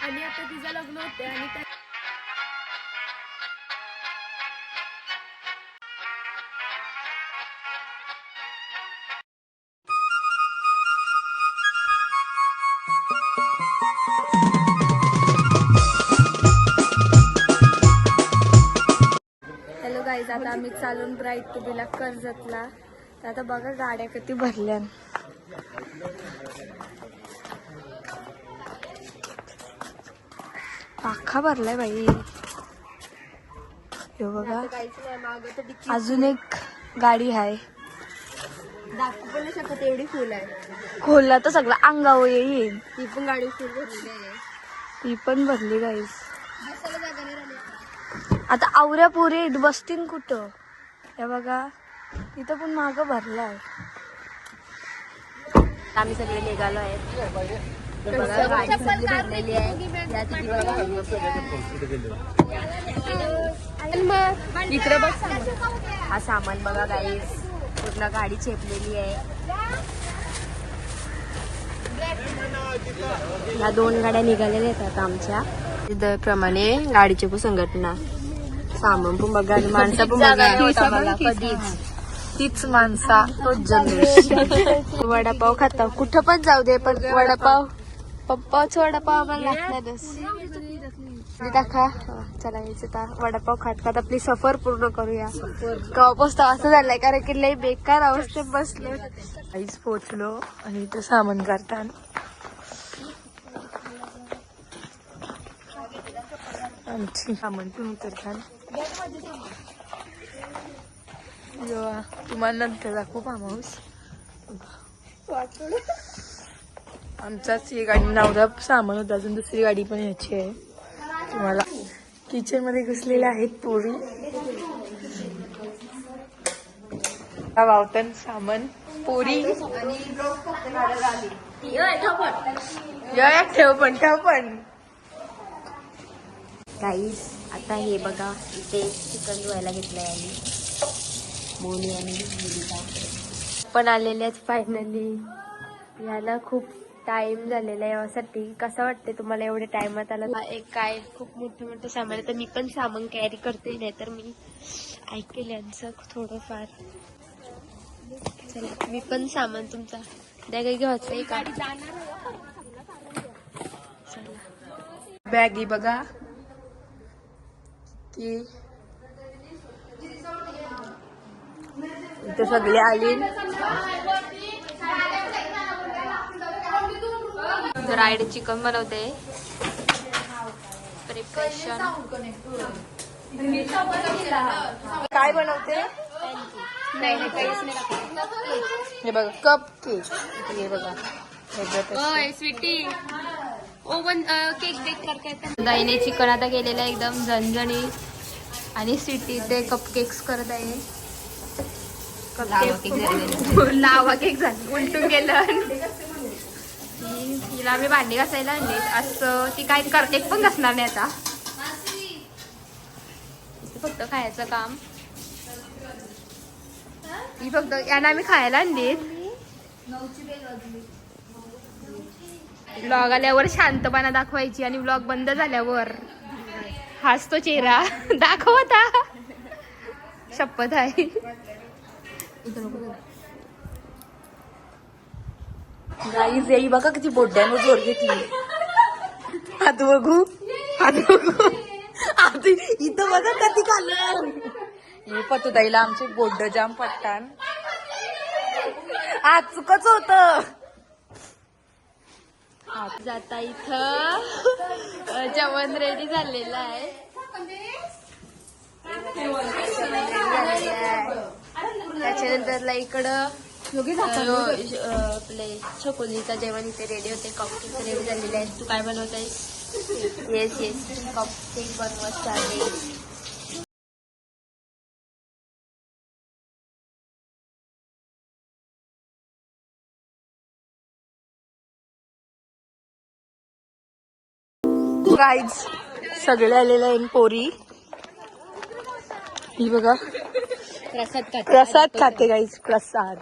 आणि आता तिचं लग्न होते आणि हॅलो गाईज, आता आम्ही चालून ब्राईट टू बिला कर्जतला. तर आता बघा गाड्या किती भरल्या. पाखा भरलाय बाई. हे बघा अजून एक गाडी आहे. दाखवू पण नाही शकत एवढी फुल आहे. खोलला तर सगळं अंगावर येईल. ती पण गाडी फुल भरलेली आहे. ती पण भरली गाईज. आता आवऱ्या पोरी बसतील कुठं. हे बघा तिथं पण मागं भरलाय. आम्ही सगळे निघालो आहे. गाडी सगळी भरलेली आहे. इकडे बघ हा सामान बघा गाईस. पूर्ण गाडी चेपलेली आहे. ह्या 2 गाड्या निघालेल्या आहेत आता आमच्या. प्रमाणे गाडीची पण संघटना. सामान पण बघा आणि माणसं पण बघा. कधीच तीच माणसा तोच जन्म. वडापाव खाता कुठं पण जाऊ दे, पण वडापाव पप्पाच वडापाव आम्हाला लागणारच. दाखवा चला यायचं. वडापाव खात खात आपली सफर पूर्ण करूया. कवापासून असं झालंय कारण की लई बेकार अवस्थेत बसलो. काहीच पोचलो आणि इथं सामान करतात. आमची सामान पण उतरतात. तुम्हाला नंतर दाखवू फार्म हाऊस. आमचाच ही गाडी नवरा सामान होता. अजून दुसरी गाडी पण यायची आहे. तुम्हाला किचन मध्ये घुसलेल्या आहेत पोरी. वावतन सामान पोरी. ठेव पण गाईस. आता हे बघा इथे चिकन धुवायला घेतलंय आणि मोनी आणि मुलीला पण आलेले आहेत फायनली. याला खूप टाइम झालेला आहे यासाठी. कसं वाटते तुम्हाला एवढे टाइमात आला. एक काय खूप मोठं सामान आहे तर मी पण सामान कॅरी करते. नाही तर मी ऐकेल यांचं थोडंफार. चला मी पण सामान तुमचा द्या काही घ्यायचं का. बॅगी बघा की इथे सगळे आली. राईड चिकन बनवते. प्रिपरेशन काय बनवते. नाही काहीच नाही. हे बघा कप केक. हे बघा स्वीटी ओवन केक बेक करते. दाईने चिकन आता केलेलं आहे एकदम झणझणीत आणि स्वीटी ते कप केक्स करत आहे. लावा केक झाला उलटून गेलं. तिला मी भांडी घासायला आणली असं. ती काय करते पण घासणार नाही आता. फक्त खायचं काम. ती फक्त यांना आम्ही खायला आणली. व्लॉग आल्यावर शांतपणा दाखवायची आणि व्लॉग बंद झाल्यावर हसतो चेहरा दाखवता. शपथ आहे. गाईज येई बघा किती बोड्यानं जोर घेतली. हात बघू इथं बघा कधी खाल्लं. हे पतुताईला आमचे बोड्ड जाम पट्टान. आज चुकच होत. जाता इथं जेवण रेडी झालेलं आहे. त्याच्यानंतर इकडं आपले छकोलीचं जेवण इथे रेडी होते. कपकेक रेडी झालेले आहे. तू काय बनवतेस. येस कपकेक बनवत चालले. गाईज सगळे आलेले आहे पोरी. ही बघा प्रसाद खाते गाईज. प्रसाद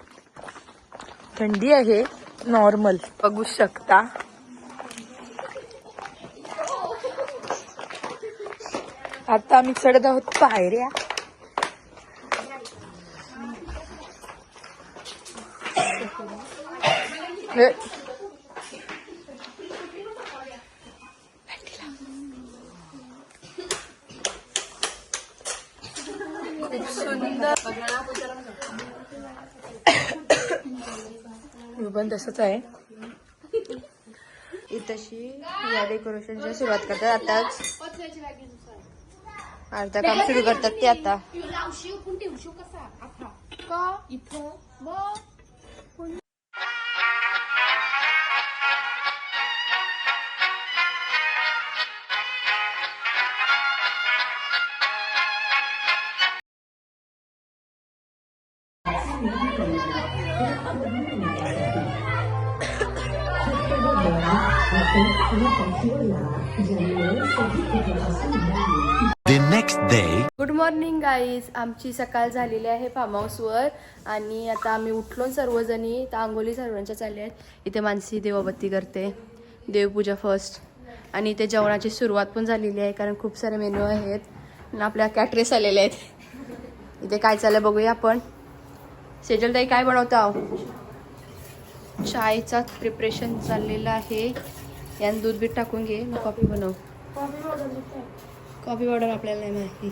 थंडी आहे नॉर्मल बघू शकता. आता आम्ही चढत आहोत पायऱ्या. खूप सुंदर पण तसंच आहे. इथशी या डेकोरेशनची सुरुवात करतात. आताच अर्धा काम सुरू करतात ते आता. The next day. Good morning guys. आमची सकाळ झालेली आहे फार्म हाऊसवर आणि आता आम्ही उठलो सर्वजणी. तर आंघोळी सर्वांच्या चालल्या आहेत. इथे मानसी देवबत्ती करते, देवपूजा फर्स्ट. आणि इथे जेवणाची सुरुवात पण झालेली आहे कारण खूप सारे मेनू आहेत आणि आपल्या कॅटरेस आलेले आहेत. इथे काय चाललंय बघूया आपण. सेजल ताई काय बनवता? चायचा प्रिपरेशन चाललेलं आहे. यात दूध बीट टाकून घे, मग कॉफी बनव. कॉफी पावडर आपल्याला नाही माहिती.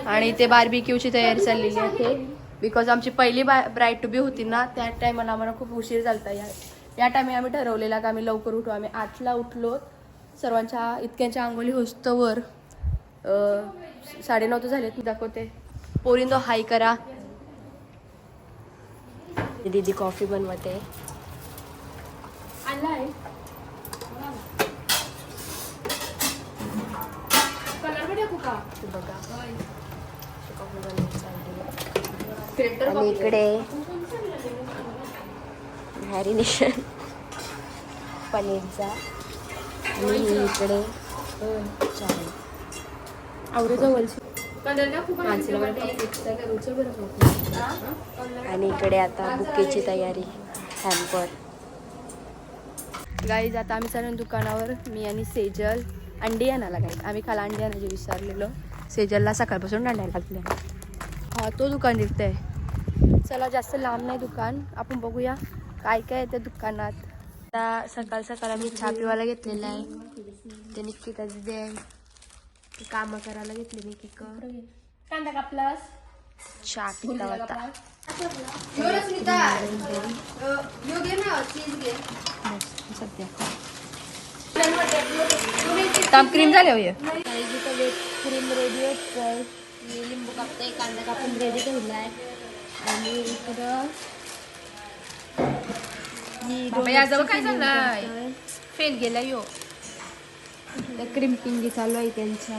आणि इथे बार्बिक्यूची तयारी चाललेली आहे बिकॉज आमची पहिली ब्राईड टू बी होती ना, त्या टायमाला आम्हाला खूप उशीर झालता. या टायमी आम्ही ठरवलेला की आम्ही लवकर उठू. आम्ही 8ला उठलो. सर्वांच्या इतक्यांच्या आंघोळी होस्तवर 9:30 तर झालेत. दाखवते. पोरींदो हाय करा. दीदी कॉफी बनवते. आणि इकडे मॅरिनेशन पनीरचा आणि इकडे चाय. आणि इकडे आता बुकेची तयारी. हॅम्पर. गाईज आता आम्ही चालू दुकानावर. मी आणि सेजल अंडी आणायला गाईज. आम्ही काल अंडी आणायचे विसरलेलो. सेजलला सकाळपासून अंड्या लागल्या. हा तो दुकान दिसतंय. चला जास्त लांब नाही दुकान. आपण बघूया काय काय आहे त्या दुकानात. आता सकाळ सकाळ आम्ही चहा पिवायला घेतलेला आहे. ते निकिता दिदे कामं करायला घेतले. कांदा कापलास, चहा पिता होता. सध्या ताप क्रीम झाले हो. क्रीम रेडी होतोय. लिंबू कापतोय, कांदा कापून रेडी ठेवलाय. आणि इकडं काय झालंय? फेल गेला यो. क्रीम पिंगी चालू आहे त्यांच्या.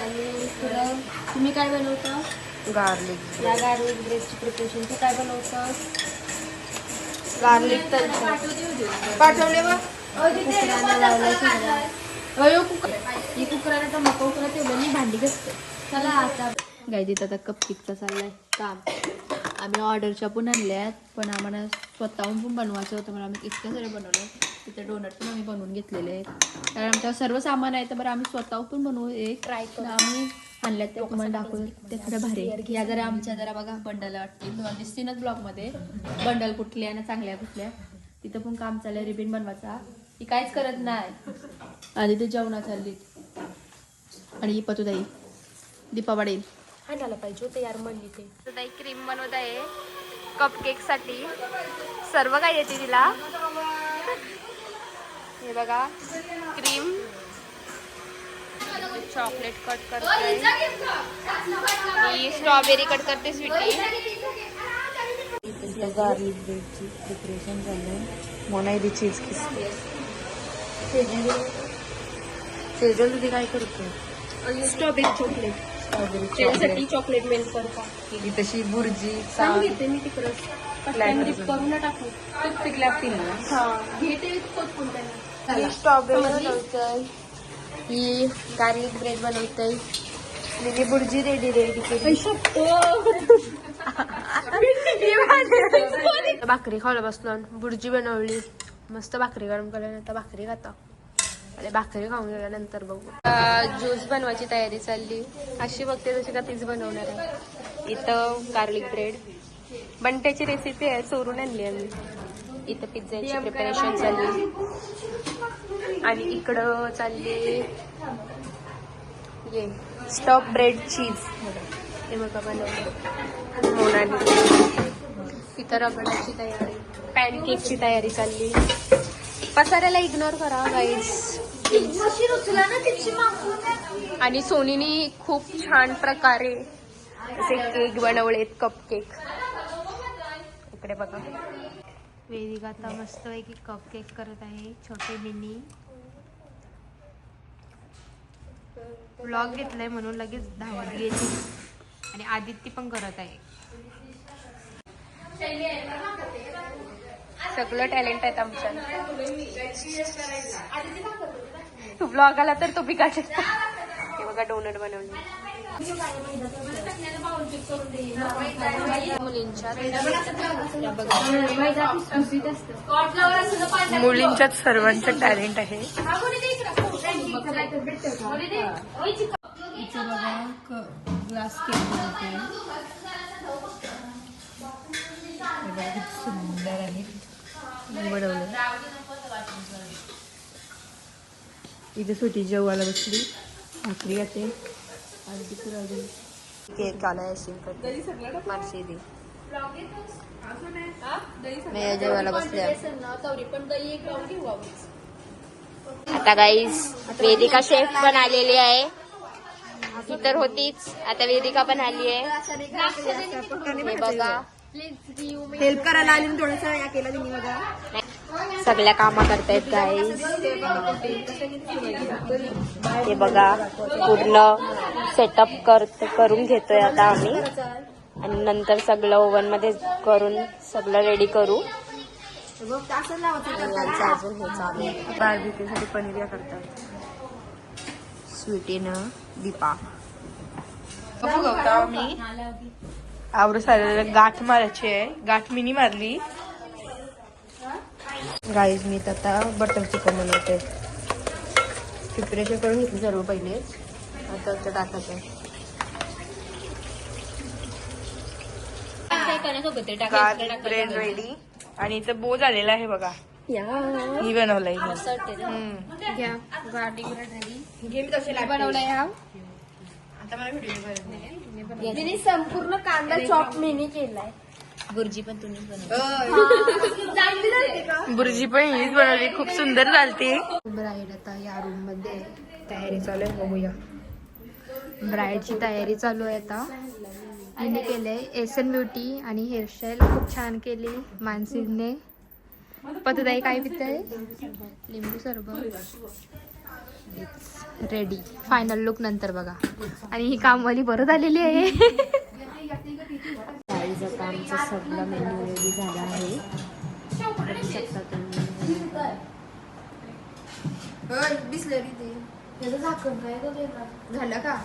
आणि इकडं तुम्ही काय बनवता? गार्लिक. या गार्लिक ब्रेडची प्रिपरेशन तू काय बनवता? गार्लिक तर पाठवले बा. कुकराला लावलाय सगळं. ही कुकराला तर मका उकरा ठेवलं. मी भांडी घासते. चला आता गायदीत आता कपकेकचा चाललाय काम. आम्ही ऑर्डरच्या पण आणल्यात पण आम्हाला स्वतःहून पण बनवायचं होतं. मला आम्ही इतकं सारे बनवलं. तिथे डोनट पण आम्ही बनवून घेतलेले आहेत कारण आमच्यावर सर्व सामान आहे. तर बरं आम्ही स्वतःहून पण बनवू. एक ट्राय करून आम्ही आणल्यात ते तुम्हाला दाखवलं. ते थोडं भारी. या जरा आमच्या जरा बघा बंडल वाटतील. तुम्हाला दिसतीनच ब्लॉगमध्ये बंडल कुठल्या ना चांगल्या कुठल्या. तिथं पण काम चाललंय रिबिन बनवायचा. ती काहीच करत नाही. आणि ते जेवणा चालली. आणि ही पतुताई दीपा वाढेल आणायला पाहिजे होतं यार म्हणली ते. पतुताई क्रीम बनवत आहे कपकेक साठी. सर्व काय येते तिला. हे बघा क्रीम, चॉकलेट कट करते, स्ट्रॉबेरी कट करते स्वीटी. गार्लिक ब्रेडची प्रिपरेशन झालं. मोनाई चीज किसते. सेजल तुझी काय करते? Strawberry chocolate. त्याच्यासाठी चॉकलेट मेल्ट करता. तशी बुर्जी घेते मी तिकडं करून टाकू. टूथपिक लागतील ना. हा घेते कोणत्या. स्ट्रॉबेरी बनवतोय. ही गार्लिक ब्रेड बनवतोय. मी बुर्जी रेडी केली. भाकरी खायला बसलो, बुर्जी बनवली, मस्त भाकरी गरम केल्यानंतर आता भाकरी खाता. अरे भाकरी खाऊन गेल्यानंतर बघू. ज्यूस बनवायची तयारी चालली. अशी बघते जशी का तीच बनवणार आहे. इथं गार्लिक ब्रेड बंट्याची रेसिपी आहे, चोरून आणली आम्ही. इथं पिझ्झाची प्रिपरेशन चालली आणि इकडं चालली ये स्टफ ब्रेड चीज. हे बघा बनवलं मोनाली. इथं रगडाची तयारी, पॅनकेकची तयारी चालली. पसाऱ्याला इग्नोर करा गाईज. आणि सोनीने खूप छान प्रकारे असे केक बनवलेत, कप केक. इकडे बघा वेदिका आता मस्त पैकी कप केक करत आहे, छोटे मिनी. व्लॉग घेतलाय म्हणून लगेच धावत गेली. आणि आदित्य पण करत आहे. सगळं टॅलेंट आहे आमच्या. तू ब्लॉग आला तर तो पिकाचे. हे बघा डोनट बनवले मुलींच्यात सर्वांचं टॅलेंट आहे. ग्लास केक सुंदर आहे बनवलं. इथे सुटी जेवायला बसली, भाकरी खाते. केक आलाय मारशी दे. मी जेवायला बसले. आता गाईस वेदिका शेफ पण आलेली आहे. ती तर होतीच, आता वेदिका पण आली आहे. हे बघा हेल्प करायला आली थोडस या केलं तिने बघा. सगळ्या कामा करतायत गाईस. हे बघा पूर्ण सेटअप करून घेतोय आता आम्ही. आणि नंतर सगळं ओव्हन मध्ये करून सगळं रेडी करू. अजून हे चालू बार्बिक्यूसाठी पनीर या करतात. स्वीटीनं दीपा बघू मी आवडे गाठ मारायची आहे. गाठ मिनी मारली. गाईज मी आता बटर चिकन बनवते. प्रिपरेशन करून घेतली सर्व पहिले. आता टाकायचं ब्रेड रेडी. आणि इथं बो झालेला आहे बघा. ही बनवलंय बनवलाय हा. आता मला व्हिडिओ तिने संपूर्ण कांदा चॉप मिनी केलाय. बुर्जी पण तुम्ही बुर्जी पण हीच बनवली, खूप सुंदर झालती. ब्राईड आता या रूम मध्ये तयारी चालू आहे, बघूया. ब्राईडची तयारी चालू आहे आता. हिने केलंय एसन ब्युटी आणि हेअरस्टाईल खूप छान केली मानसीने. पतदाई काय पिताय? लिंबू सरबत. रेडी. फायनल लुक नंतर बघा. आणि ही कामवाली परत आलेली आहे. आता आमचं सगळं मेन्यू रेडी झाला आहे. बघू शकता तुम्ही. झालं का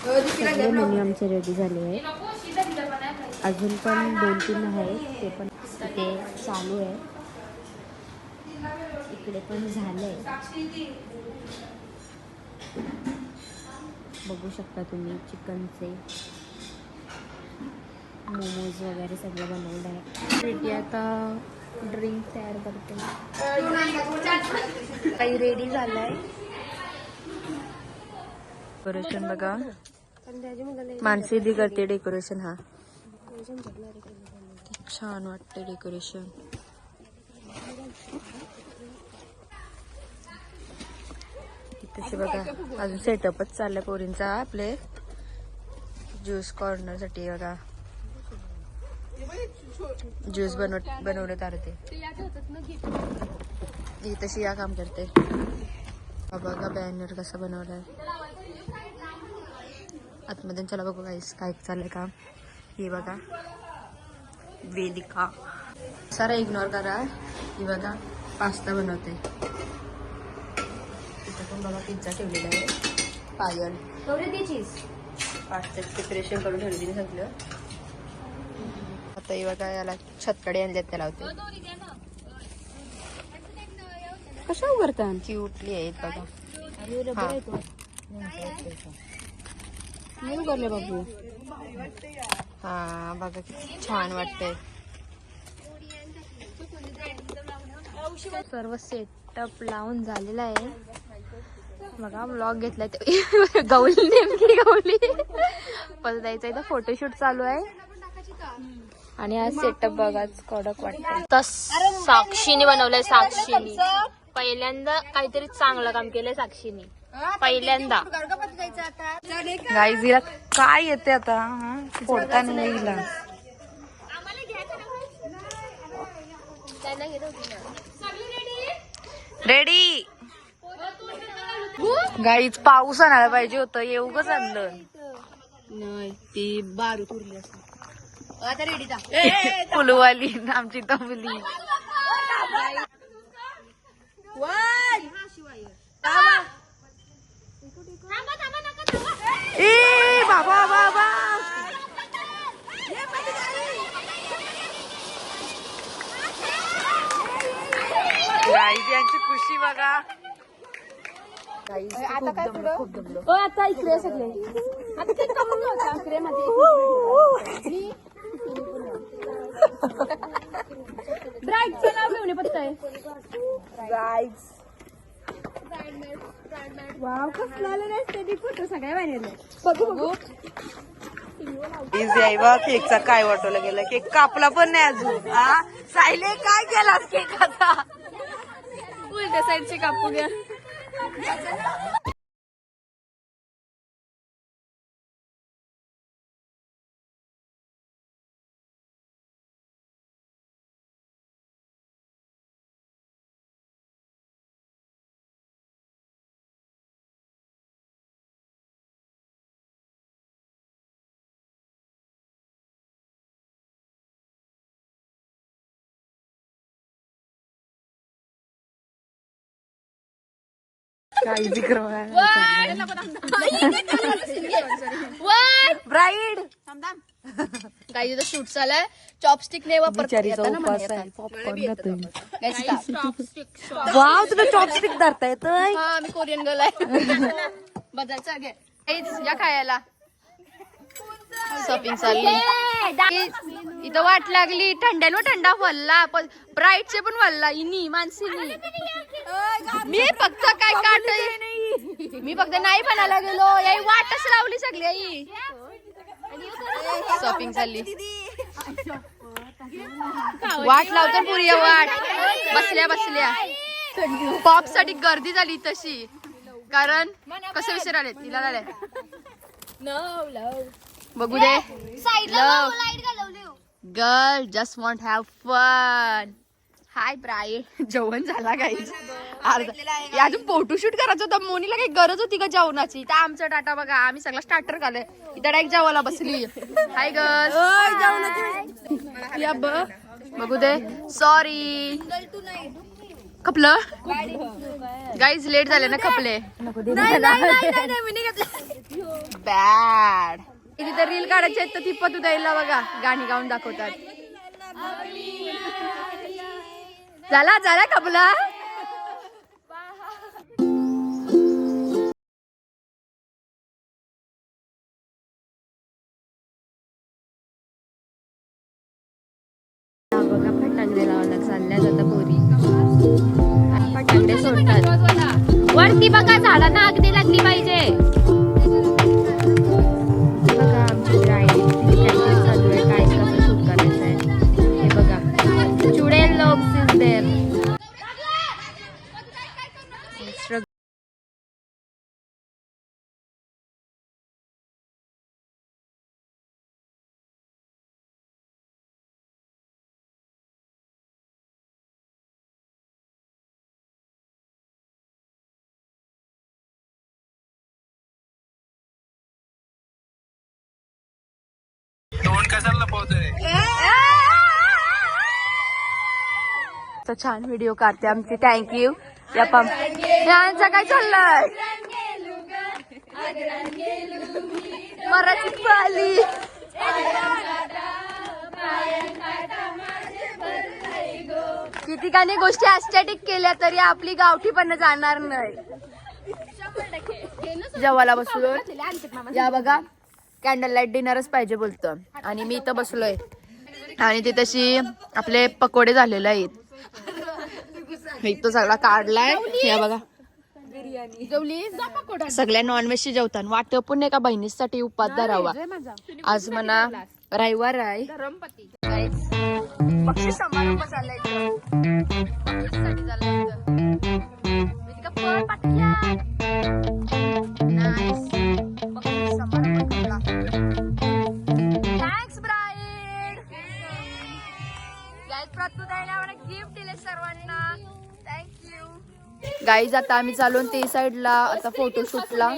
सगळे मेन्यू आमचे रेडी झाले आहे. अजून पण 2-3 आहेत, ते पण इथे चालू आहे. इकडे पण झालंय. बघू शकता तुम्ही चिकनचे मोमोज वगैरे सगळं बनवलं आहे. आता ड्रिंक तयार करते. काही रेडी झालंय. डेकोरेशन बघा, मानसी दी करते डेकोरेशन. हा छान वाटते डेकोरेशन. तसे बघा अजून सेटअपच चाललंय पोरींचा. आपले ज्यूस कॉर्नर साठी बघा ज्यूस बनवण्यात आले. ही तशी या काम करते. बघा बॅनर कसा बनवलाय आतमध्ये. चला बघू गाईस काय चाललंय काम. हे बघा वेदिका सारा इग्नोर करा. ही बघा पास्ता बनवते. इथं पण बघा पिझ्झा ठेवलेला आहे. पायल चीज पास्त्याची प्रिपरेशन करून ठेवली तिने सगळं. आता बघा याला छतकडे आणल्यात त्याला होते. कशा उघडतात क्यूटली आहेत बघा. नाही उघडले बाबू. हा बघा किती छान वाटतंय. सर्व सेटअप लावून झालेला आहे बघा. ब्लॉग घेतलाय ते गवली नेमकी गवली पण जायचं इथं फोटोशूट चालू आहे. आणि हा सेटअप बघाच कडक वाटतंय. साक्षीने बनवलंय. साक्षीने पहिल्यांदा काहीतरी चांगलं काम केलंय. साक्षीने पहिल्यांदा. गाईज हिला काय येते आता फोडता नाही हिला. रेडी गाईच. पाऊस आणायला पाहिजे होतं. येऊगच आणलं नाही ती बारू उरली असं. आता रेडी जा. फुलवाली आमची तबली. ए बाबा बाबा गाईज यांची खुशी बघा. खूप दमलो. आता इकडे सगळे आता ते कमून जाऊ इकडे मध्ये ब्राईडचं नाव घेऊन पत्ता आहे. गाईज वाव कसला आलं नाही ते फोटो सगळ्या बाहेर बघू बघू. इझी आहे बा. केकचा काय वाटवलं गेलं. केक कापला पण नाही अजून. हा सायले काय केलास केकाचा. उलट्या साईडची कापू घ्या. ब्राईड काही शूट चालाय. चॉपस्टिक ने वापर. वाव तुला चॉपस्टिक धरता येत. हा मी कोरियन गर्ल आहे. बजायचं घे या खायला. शॉपिंग चालली. इथं वाट लागली. थंड्यानो थंडा वल्ला पण ब्राईटचे पण वल्ला. इनी मानसीनी मी फक्त काय काट. मी फक्त नाही बनायला गेलो. याई वाटच लावली सगळी. आई शॉपिंग चालली. वाट लावतो पुरी. वाट बसल्या बसल्या. पॉप साठी गर्दी झाली तशी. कारण कसे विषय आले तिला झाले. बघू दे. Girl just want have fun. Hi bride. जेवण झाला गाईज. अर्धा अजून फोटोशूट करायचं होतं. मोनीला काही गरज होती का जेवणाची. तर आमचं टाटा बघा. आम्ही सगळं स्टार्टर खाल्लंय. इथं डायरेक्ट जेवायला बसली. Hi girl. या बघू दे. सॉरी खपलं गाईज. लेट झाले ना खपले. बॅड. तिथे रील काढायची आहेत तर ती पतू द्यायला बघा गाणी गाऊन दाखवतात. झाला झाला खपला. बघा फटाकडे लावायला चालल्यात आता पोरी. फटाकडे सोडतात. वरती बघा झाडांना अगदी लागली पाहिजे. बघा आमची ब्राईड प्रॅक्टिस चालू आहे. काय कसं शूट करायचं आहे हे बघा. चुडेल लोक इज देअर. तर छान व्हिडिओ काढते आमची. थँक्यू. यांचा काय चाललंय. मराठीत पाली. किती काही गोष्टी ॲस्थेटिक केल्या तरी आपली गावठी पण जाणार नाही. जेवायला बसलो या बघा, कॅन्डल लाईट डिनरच पाहिजे बोलतं. आणि मी इथं बसलोय आणि ते तशी आपले पकोडे झालेले आहेत. इथं सगळा काढलाय या बघा. सगळ्या नॉनव्हेजची जेवतात. वाटतं पण नाही का बहिणीसाठी उपास धरावा. आज म्हणा रविवार आहे. बक्षीस समारंभ चाललाय थँक्स ब्राईड. गिफ्ट दिले सर्वांना. Thank you guys. आता आम्ही चालू ते साईडला. आता फोटोशूटला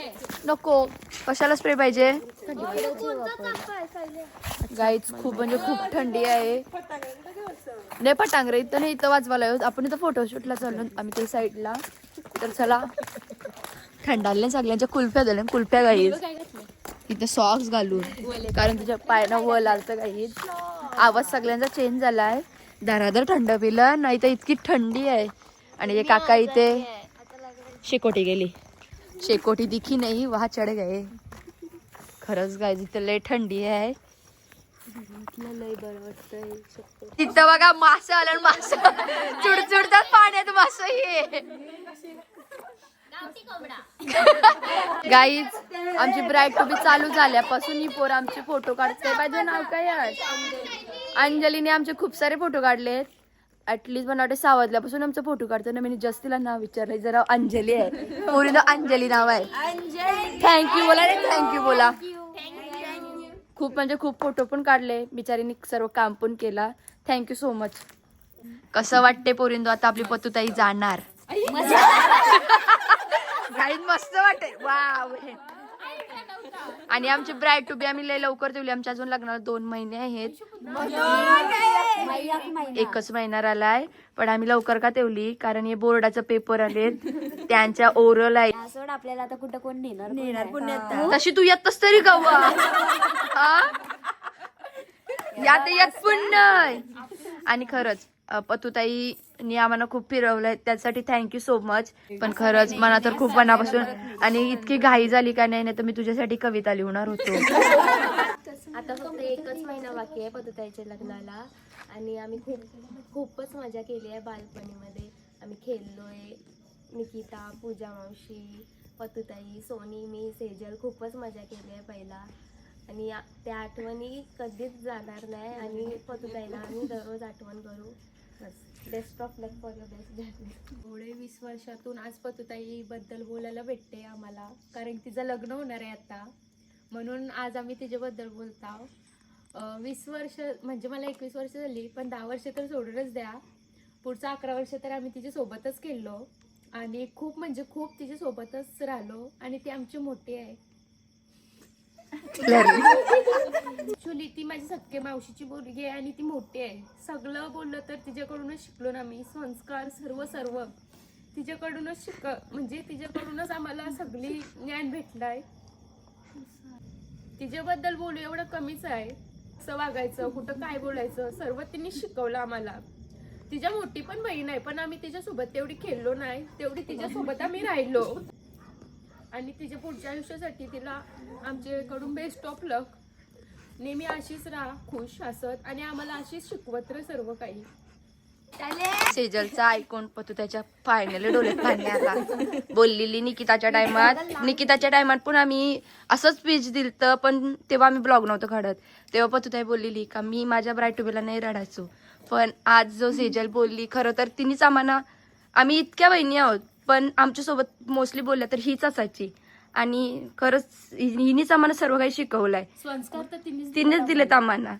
नको कशाला स्प्रे पाहिजे गाईज. खूप म्हणजे खूप थंडी आहे. नाही पटांगरे इथं नाही, इथं वाजवायला आपण इथं फोटोशूटला चाललो आम्ही ते साईडला. तर चला थंडाले सगळ्यांच्या कुल्फ्या झाल्या. कुल्फ्या गाईज इथं सॉक्स घालून, कारण तुझ्या पायानं वल आलतं गाईज. आवाज सगळ्यांचा चेंज झालाय. दरादर थंड पिलं नाही तर इतकी थंडी आहे. आणि हे काका इथे शेकोटी गेली. शेकोटी दिखी नाही वहा चढ गए. खरंच गाईज इथं लय थंडी आहे. तिथं बघा मासे आलं. मासे चुडचुडतात पाण्यात मासे. हे गाईज आमची ब्राईड टू बी चालू झाल्यापासून ही पोर आमचे फोटो काढते. पाहिजे नाव काय आहे? अंजलीने आमचे खूप सारे फोटो काढलेत. ऍटलीस्ट मला वाटतं 6 वाजल्यापासून आमचा फोटो काढताना मी जस्ट तिला नाव विचारलंय. जरा अंजली आहे पोरीनं अंजली नाव आहे. थँक्यू बोला रे. थँक्यू बोला. खूप म्हणजे खूप फोटो पण काढले. बिचारीने सर्व काम पण केला. Thank you so much. कसं वाटते पोरींदो आता आपली पतुताई जाणार. मस्त वाटते वाव. आणि आमची ब्राईड टू बी आम्ही लय लवकर ठेवली. आमच्या अजून लग्नाला 2 महिने आहेत. 1च महिना आलाय. पण आम्ही लवकर का ठेवली कारण हे बोर्डाचं पेपर आलेत. त्यांच्या ओरल आहे. आपल्याला आता कुठं कोण नेणार पुण्यात. तशी तू येतस तरी गवा यात येत पण नाही. आणि खरंच पतुताईनी आम्हाला खूप फिरवलंय त्यासाठी थँक्यू सो मच. पण खरंच मला तर खूप मनापासून. आणि इतकी घाई झाली का नाही तर मी तुझ्यासाठी कविता लिहिणार होतो. आता फक्त 1च महिना बाकी आहे पतुताईच्या लग्नाला. आणि आम्ही खूपच मजा केली आहे बालपणीमध्ये. आम्ही खेळलोय. निकिता, पूजा मावशी, पतुताई, सोनी, मी, सेजल खूपच मजा केली आहे पहिला. आणि त्या आठवणी कधीच जाणार नाही. आणि पतुताईला आम्ही दररोज आठवण करू. Best of luck for your best journey. पुढे 20 वर्षातून आज पतुताई बद्दल बोलायला भेटते आम्हाला. कारण तिचं लग्न होणार आहे आता, म्हणून आज आम्ही तिच्याबद्दल बोलतो. 20 वर्ष म्हणजे मला 21 वर्ष झाली, पण 10 वर्ष तर सोडूनच द्या. पुढचं 11 वर्ष तर आम्ही तिच्यासोबतच केलो. आणि खूप म्हणजे खूप तिच्यासोबतच राहिलो. आणि ती आमची मोठी आहे. ऍक्च्युली ती माझी सख्खे मावशीची मुलगी आहे आणि ती मोठी आहे. सगळं बोललं तर तिच्याकडूनच शिकलो ना मी. संस्कार सर्व तिच्याकडूनच म्हणजे तिच्याकडूनच आम्हाला सगळी ज्ञान भेटलाय. तिच्याबद्दल बोलू एवढं कमीच आहे. कसं वागायचं, कुठं काय बोलायचं, सर्व तिने शिकवलं आम्हाला. तिच्या मोठी पण बहीण आहे, पण आम्ही तिच्यासोबत तेवढी खेळलो नाही, तेवढी तिच्यासोबत आम्ही राहिलो. आणि तिच्या पुढच्या आयुष्यासाठी तिला आमच्याकडून बेस्ट ऑफ लक. नेहमी अशीच राहा, खुश हसत, आणि आम्हाला अशीच शिकवत रहा सर्व काही. सेजलचा ऐकून पतुताईच्या फायनली डोळ्यात पाणी आला. बोललेली निकिताच्या टायमात पण आम्ही असंच स्पीच दिलतं, पण तेव्हा आम्ही ब्लॉग नव्हतं काढत. तेव्हा पतुताई बोललेली का मी माझ्या ब्राईड टू बीला नाही रडायचो. पण आज जो सेजल बोलली, खरं तर तिनेच आम्हाला, आम्ही इतक्या बहिणी आहोत पण आमच्यासोबत मोस्टली बोलल्या तर हीच असायची. आणि खरंच हिनेच आम्हाला सर्व काही शिकवलंय. संस्कार तर तिनेच दिलेत आम्हाला.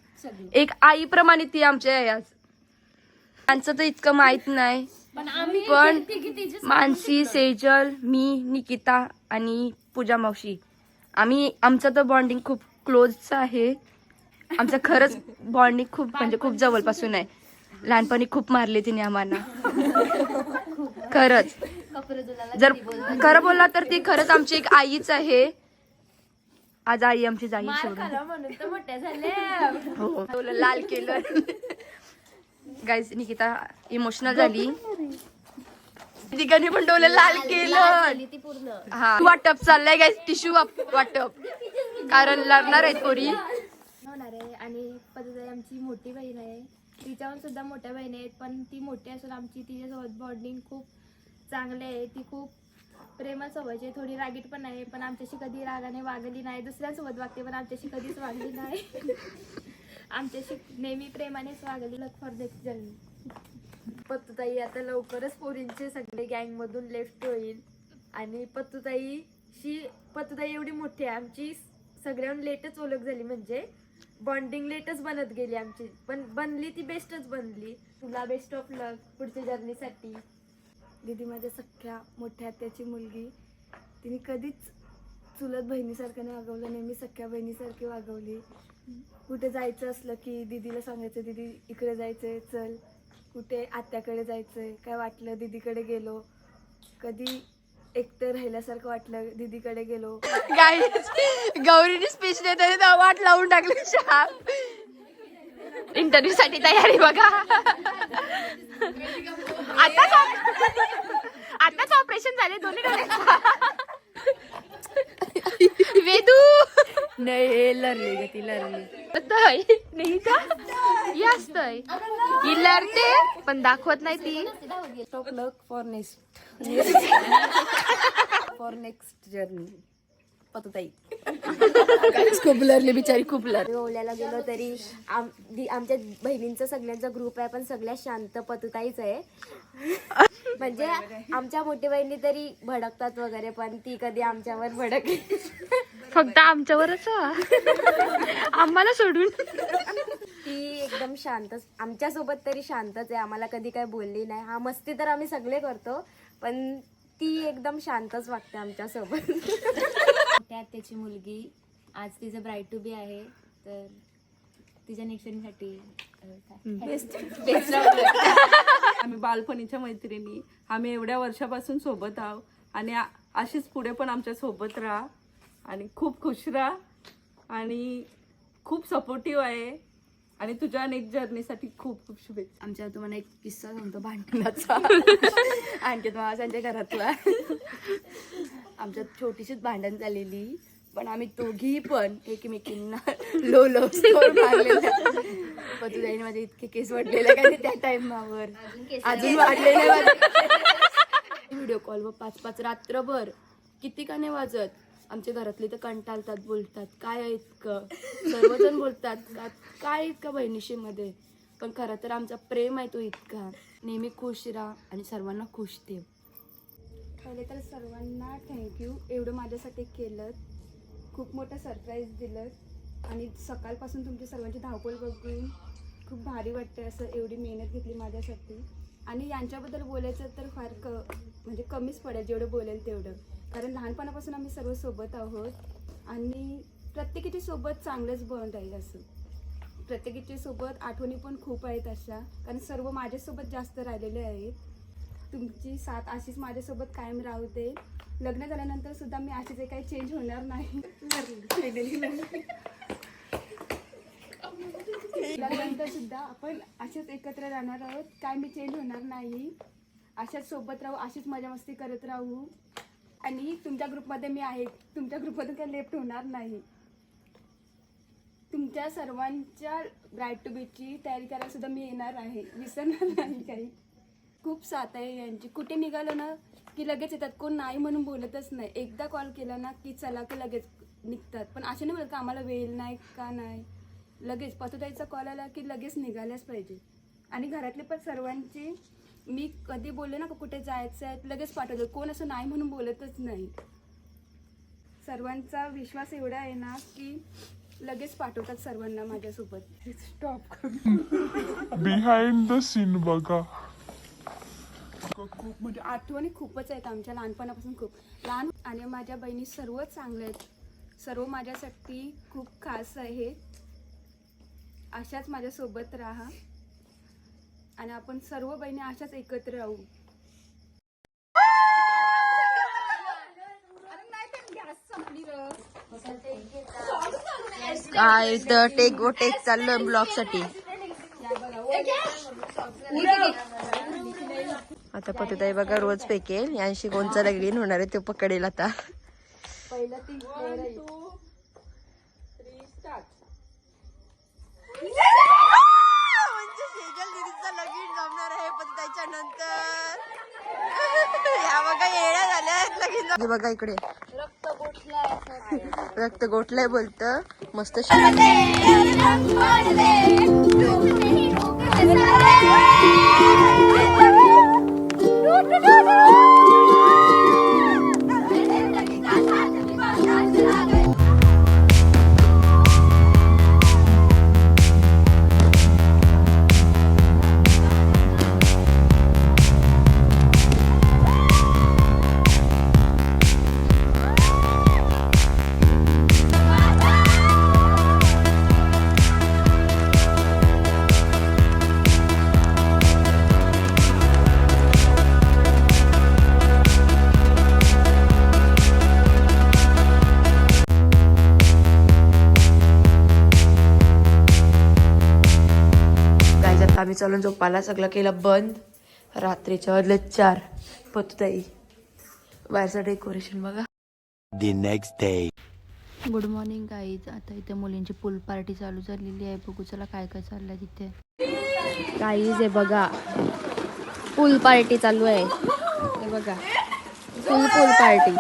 एक आईप्रमाणे ती आमच्या आहे. आज आमचं तर इतकं माहित नाही, पण मानसी, सेजल, मी, निकिता आणि पूजा मावशी, आमचं तर बॉन्डिंग खूप क्लोज आहे. आमचं खरंच बॉन्डिंग खूप म्हणजे खूप जवळपासून आहे. लहानपणी खूप मारले तिने आम्हाला. खरंच जर खरं बोलला तर ती खरंच आमची एक आईच आहे. आज आई आमची जाईल मार सोडून. खाला म्हणून तर मोठ्या झाल्या. हो तुला लाल केलं. गाईज निकिता इमोशनल झाली. तिघांनी पण डोलं लाल केलं. ती पूर्ण हा वाटप चाललंय गाईज, टिश्यू वाटप, कारण लढणार आहेत पोरी. होणार आहे. आणि पद्धत आमची मोठी बहीण आहे, तिच्याहून सुद्धा मोठ्या बहिणी आहेत, पण ती मोठी असून आमची तिच्यासोबत बॉन्डिंग खूप चांगले आहे. ती खूप प्रेमळ स्वभावाची आहे, थोडी रागीट पण आहे, पण आमच्याशी कधी रागाने वागली नाही. दुसऱ्यांसोबत वागते पण आमच्याशी कधीच वागली नाही. आमच्याशी नेहमी प्रेमानेच वागली. लक फॉर द जर्नी. पत्तूताई आता लवकरच पोरींचे सगळे गँग मधून लेफ्ट होईल. आणि पत्तूताई एवढी मोठी आहे, आमची सगळ्यांना लेटच ओळख झाली, म्हणजे बॉन्डिंग लेटच बनत गेली आमची, पण बनली ती बेस्टच बनली. तुला बेस्ट ऑफ लक पुढच्या जर्नीसाठी. दीदी माझ्या सख्या मोठ्या आत्याची मुलगी, तिने कधीच चुलत बहिणीसारखं नाही वागवलं, नेहमी सख्या बहिणीसारखी वागवली. कुठे जायचं असलं की दीदीला सांगायचं, दीदी इकडे जायचंय चल, कुठे आत्याकडे जायचंय, काय वाटलं दीदीकडे गेलो, कधी एकटं राहिल्यासारखं वाटलं दीदीकडे गेलो. गाईज गौरीने स्पीच देताना वाट लावून टाकली. शाप इंटरव्ह्यू साठी तयारी बघा. आताच ऑपरेशन झाले दोन्ही डोळे. वेदू नाही लरली ग ती लरली. तय नाही का ही असतय, ही लढते पण दाखवत नाही ती. Of luck for next journey पत्तूताई. खूप लरली बिचारी, खूप लर. ओवल्याला गेलो तरी आमच्या बहिणींचा सगळ्यांचा ग्रुप आहे, पण सगळ्यात शांत पतुताईच आहे. म्हणजे आमच्या मोठी बहिणी तरी भडकतात वगैरे, पण ती कधी आमच्यावर भडकली. फक्त आमच्यावरच आम्हाला सोडून. ती एकदम शांत, आमच्यासोबत तरी शांतच आहे, आम्हाला कधी काय बोलली नाही. हा मस्ती तर आम्ही सगळे करतो, पण ती एकदम शांतच वागते आमच्यासोबत. त्या आत्याची मुलगी, आज तिचं ब्राईड टू बी आहे, तर तिच्या नेक्स्टसाठी आम्ही बालपणीच्या मैत्रिणी, आम्ही एवढ्या वर्षापासून सोबत आहोत आणि अशीच पुढे पण आमच्या सोबत राहा आणि खूप खुश राहा आणि खूप सपोर्टिव्ह आहे. आणि तुझ्या नेक्स्ट जर्नीसाठी खूप खूप शुभेच्छा. आमच्या तुम्हाला एक किस्सा सांगतो भांडणाचा. आणखी माझ्या घरातला. आमच्यात छोटीशीच भांडण झालेली, पण आम्ही दोघी पण एकमेकींना लव स्कोर मारलेला. पण तुझ्याने माझे इतके केस वाढलेले का त्या टाइमावर अजून वाढलेले. व्हिडिओ कॉलवर 5-5 रात्रभर किती का नाही वाजत. आमच्या घरातले तर कंटाळतात, बोलतात काय आहे इतकं, सर्वजण बोलतात काय इतकं बहिणीशी मध्ये, पण खरं तर आमचा प्रेम आहे तो इतका. नेहमी खुश राहा आणि सर्वांना खुश ठेव. पहिले तर सर्वांना थँक्यू, एवढं माझ्यासाठी केलं, खूप मोठं सरप्राईज दिलं. आणि सकाळपासून तुमची सर्वांची धावपळ बघून खूप भारी वाटते, असं एवढी मेहनत घेतली माझ्यासाठी. आणि यांच्याबद्दल बोलायचं तर फार म्हणजे कमीच पडेल, जेवढं बोलेल तेवढं, कारण लहानपणापासून आम्ही सर्व सोबत आहोत आणि प्रत्येकीच्या सोबत चांगलंच बॉन्ड आहे. असं प्रत्येकीच्या सोबत आठवणी पण खूप आहेत अशा, कारण सर्व माझ्यासोबत जास्त राहिलेले आहेत. तुमची साथ अशीच माझ्यासोबत कायम राहू दे. लग्न झाल्यानंतर सुद्धा मी अशीच काही चेंज होणार नाही. लग्नानंतर सुद्धा आपण असेच एकत्र राहणार आहोत, काय मी चेंज होणार नाही. अशाच सोबत राहू, अशीच मजा मस्ती करत राहू. आणि तुमच्या ग्रुपमध्ये मी आहे, तुमच्या ग्रुपमधून काही लेफ्ट होणार नाही. तुमच्या सर्वांच्या ब्राईड टू बीची तयारी करायला सुद्धा मी येणार आहे, विसरणार नाही काही. खूप साथ आहे यांची. कुठे निघालो ना की लगेच येतात, कोण नाही म्हणून बोलतच नाही. एकदा कॉल केला ना की चला की लगेच निघतात. पण असे नाही बोलत का आम्हाला वेळ नाही का नाही, लगेच पतुताईचा कॉल आला की लगेच निघायलाच पाहिजे. आणि घरातले पण सर्वांची, मी कधी बोलले ना का कुठे जायचं आहे लगेच पाठवतो, कोण असं नाही म्हणून बोलतच नाही. सर्वांचा विश्वास एवढा आहे ना की लगेच पाठवतात सर्वांना माझ्यासोबत. स्टॉप. बिहाइंड द सीन बघा. खूप म्हणजे आठवणी खूपच आहेत आमच्या लहानपणापासून, खूप लहान. आणि माझ्या बहिणी सर्व चांगल्या आहेत, सर्व माझ्यासाठी खूप खास आहेत. अशाच माझ्यासोबत राहा आणि आपण सर्व बहिणी अशाच एकत्र राहू. काय तर टेक गो टेक चाललोय ब्लॉग साठी. आता पतुताई बघा रोज पेकेल. यांशी कोणचा लगीन होणार आहे तो पकडेल आता. लगीन जमणार आहे पतुताईच्या नंतर. या बघा येड्या झाल्या लगीन. बघा इकडे रक्त गोठलंय बोलतं मस्त. आम्ही चालून झोपाला सगळं केलं बंद. रात्रीच्या वाजले 4. पतुताई बाहेरचं डेकोरेशन बघा. The next day. Good morning guys. आता इथे मुलींची पूल पार्टी चालू झालेली आहे. बघू चला काय काय चाललंय तिथे. गाईज हे बघा पूल पार्टी चालू आहे. हे बघा पूल पार्टी.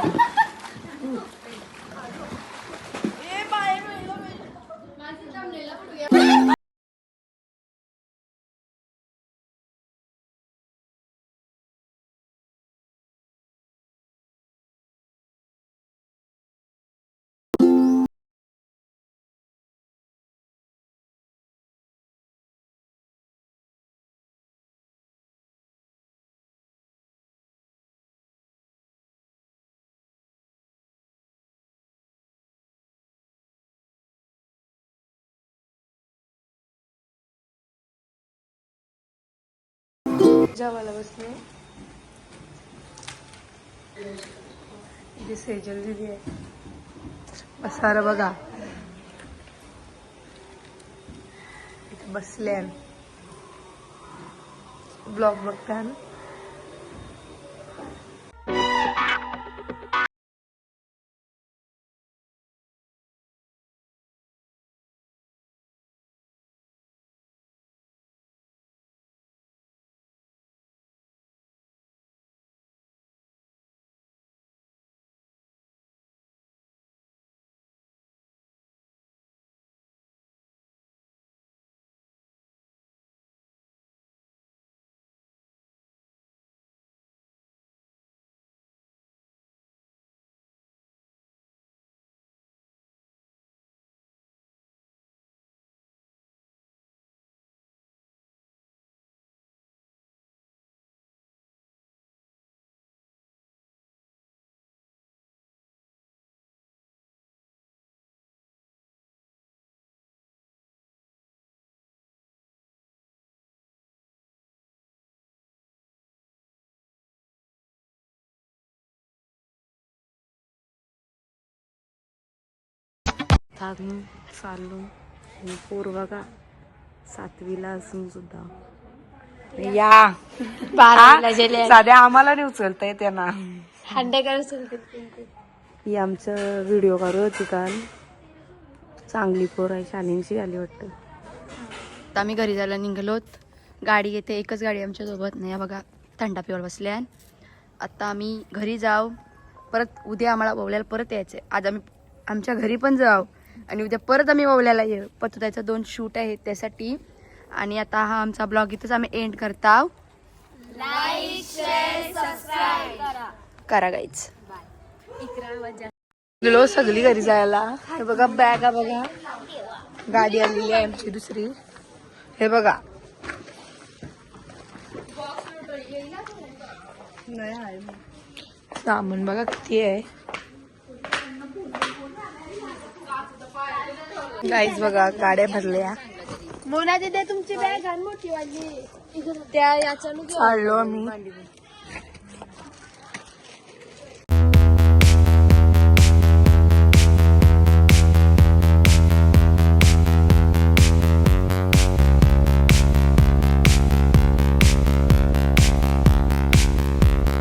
जेवायला बसले. इथे सेजल दिली आहे. बसार बघा इथे बसले. ब्लॉग बघता ना. चाललो पोर बघा 7वीला असून सुद्धा या 12वीला गेले. साध्या आम्हाला नाही उचलता येते ना. ही आमचं व्हिडिओ काढू होती काल. चांगली पोर आहे. शालिंगशी आली वाटतं. आता आम्ही घरी जायला निघालोत. गाडी येते एकच गाडी आमच्या सोबत नाही. बघा थंडा पिवर बसल्या. आता आम्ही घरी जाऊ. परत उद्या आम्हाला ववल्याला परत यायचंय. आज आम्ही आमच्या घरी पण जाऊ आणि उद्या परत आम्ही ववल्याला येऊ. पतुताईचा 2 शूट आहेत त्यासाठी. आणि आता हा आमचा ब्लॉग इथंच आम्ही एंड करता. करा गाईच. गेलो सगळी घरी जायला. हे बघा बॅगा बघा. गाडी आलेली आहे आमची दुसरी. हे बघा सामान बघा किती आहे. गाईज बघा गाड्या भरल्या. मोना दे तुमची बॅग आणि मोठी वाली त्या याच्या चाललो आम्ही